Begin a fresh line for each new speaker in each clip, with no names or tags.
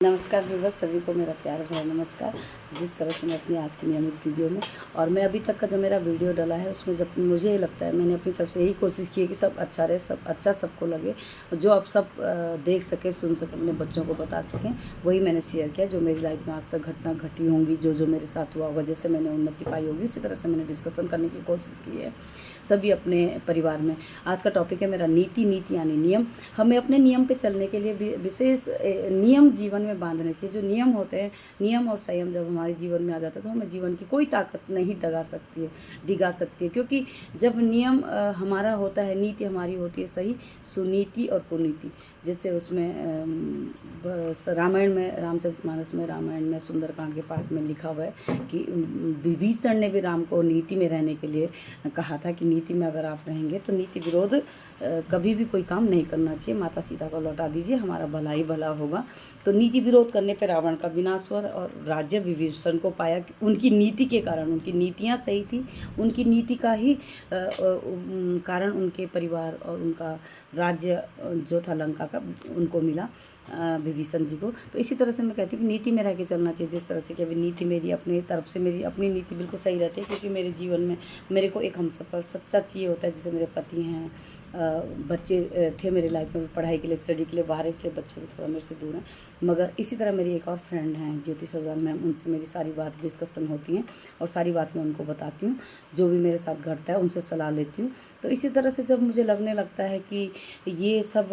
नमस्कार व्यूअर्स, सभी को मेरा प्यार भरा नमस्कार। जिस तरह से मैं अपनी आज की नियमित वीडियो में और मैं अभी तक का जो मेरा वीडियो डला है उसमें जब मुझे ये लगता है मैंने अपनी तरफ से यही कोशिश की है कि सब अच्छा रहे, सब अच्छा सबको लगे, जो आप सब देख सकें, सुन सकें, अपने बच्चों को बता सकें, वही मैंने शेयर किया। जो मेरी लाइफ में आज तक घटना घटी होंगी, जो मेरे साथ हुआ होगा, जैसे मैंने उन्नति पाई होगी, उसी तरह से मैंने डिस्कशन करने की कोशिश की है सभी अपने परिवार में। आज का टॉपिक है मेरा नीति यानी नियम। हमें अपने नियम पे चलने के लिए विशेष नियम जीवन में बांधने चाहिए। जो नियम होते हैं, नियम और संयम जब हमारे जीवन में आ जाता है तो हमें जीवन की कोई ताकत नहीं डिगा सकती है, क्योंकि जब नियम हमारा होता है, नीति हमारी होती है सही, सुनीति और कुनीति। जैसे उसमें रामायण में, रामचरितमानस में, रामायण में सुंदरकांड के पाठ में लिखा हुआ है कि विभीषण ने भी राम को नीति में रहने के लिए कहा था कि नीति में अगर आप रहेंगे तो नीति विरोध कभी भी कोई काम नहीं करना चाहिए। माता सीता को लौटा दीजिए, हमारा भला ही भला होगा। तो नीति विरोध करने पर रावण का विनाश हुआ और राज्य विभीषण को पाया कि उनकी नीति के कारण, उनकी नीतियाँ सही थी, उनकी नीति का ही कारण उनके परिवार और उनका राज्य जो था लंका का, उनको मिला, विभीषण जी को। तो इसी तरह से मैं कहती हूँ कि नीति में रह के चलना चाहिए। जिस तरह से कि अभी नीति मेरी अपनी तरफ से, मेरी अपनी नीति बिल्कुल सही रहती है, क्योंकि मेरे जीवन में मेरे को एक हमसफ़र सच्चा चाहिए होता है। जैसे मेरे पति हैं, बच्चे थे मेरे लाइफ में पढ़ाई के लिए, स्टडी के लिए बाहर, इसलिए बच्चे भी थोड़ा मेरे से दूर हैं। मगर इसी तरह मेरी एक और फ्रेंड हैं ज्योति सजवान मैम, उनसे मेरी सारी बात डिस्कशन होती हैं और सारी बात मैं उनको बताती हूँ। जो भी मेरे साथ घटता है उनसे सलाह लेती हूँ। तो इसी तरह से जब मुझे लगने लगता है कि ये सब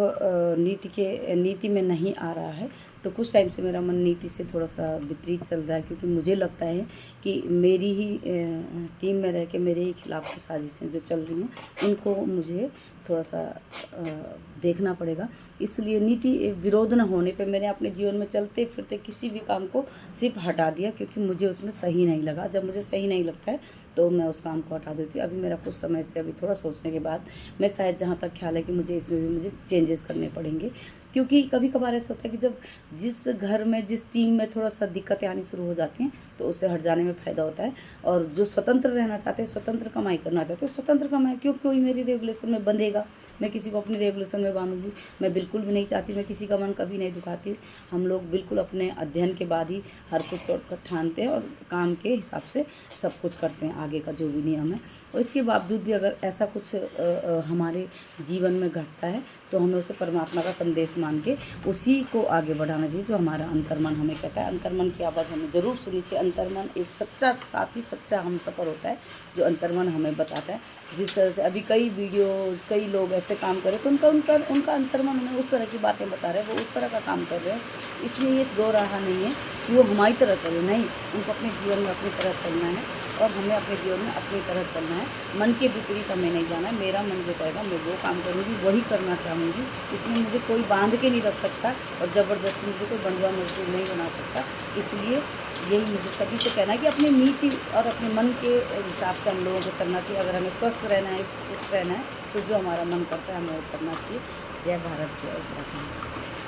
नीति में नहीं आ रहा है, तो कुछ टाइम से मेरा मन नीति से थोड़ा सा विपरीत चल रहा है, क्योंकि मुझे लगता है कि मेरी ही टीम में रह के मेरे ही खिलाफ कुछ साजिशें जो चल रही हैं, उनको मुझे थोड़ा सा देखना पड़ेगा। इसलिए नीति विरोध न होने पे मैंने अपने जीवन में चलते फिरते किसी भी काम को सिर्फ हटा दिया, क्योंकि मुझे उसमें सही नहीं लगा। जब मुझे सही नहीं लगता है तो मैं उस काम को हटा देती हूँ। अभी मेरा कुछ समय से, अभी थोड़ा सोचने के बाद, मैं शायद जहाँ तक ख्याल है कि मुझे इसमें भी मुझे चेंजेस करने पड़ेंगे, क्योंकि कभी कभार ऐसा होता है कि जब जिस घर में, जिस टीम में थोड़ा सा दिक्कतें आनी शुरू हो जाती हैं तो उससे हट जाने में फ़ायदा होता है। और जो स्वतंत्र रहना चाहते हैं, स्वतंत्र कमाई करना चाहते हैं, स्वतंत्र कमाई, क्यों कोई मेरी रेगुलेशन में बंधेगा? मैं किसी को अपनी रेगुलेशन में बांधूंगी? मैं बिल्कुल भी नहीं चाहती। मैं किसी का मन कभी नहीं दुखाती। हम लोग बिल्कुल अपने अध्ययन के बाद ही हर कुछ ठानते हैं और काम के हिसाब से सब कुछ करते हैं, आगे का जो भी नियम है। और इसके बावजूद भी अगर ऐसा कुछ हमारे जीवन में घटता है तो हमें उसे परमात्मा का संदेश मान के उसी को आगे बढ़ाना चाहिए, जो हमारा अंतर्मन हमें कहता है। अंतर्मन की आवाज़ हमें ज़रूर सुननी चाहिए। अंतर्मन एक सच्चा साथी, सच्चा हमसफ़र होता है, जो अंतर्मन हमें बताता है। जिस तरह से अभी कई वीडियोज़, कई लोग ऐसे काम करें तो उनका अंतर्मन उन्हें उस तरह की बातें बता रहे हैं, वो उस तरह का काम कर रहे हैं। इसलिए ये दो राह नहीं है कि वो हमारी तरह चले, नहीं, उनको अपने जीवन में अपनी तरह चलना है और हमें अपने जीवन में अपनी तरह चलना है। मन के विपरीत हमें नहीं जाना है। मेरा मन जो कहेगा मैं वो काम करूँगी, वही करना चाहूँगी। इसलिए मुझे कोई बांध के नहीं रख सकता और ज़बरदस्ती मुझे कोई बंधुआ मजदूर नहीं बना सकता। इसलिए यही मुझे सभी से कहना है कि अपनी नीति और अपने मन के हिसाब से हम लोगों को चलना चाहिए। अगर हमें स्वस्थ रहना है, खुश रहना है, तो जो हमारा मन करता है हमें वो करना चाहिए। जय भारत, जय उत्तराखंड।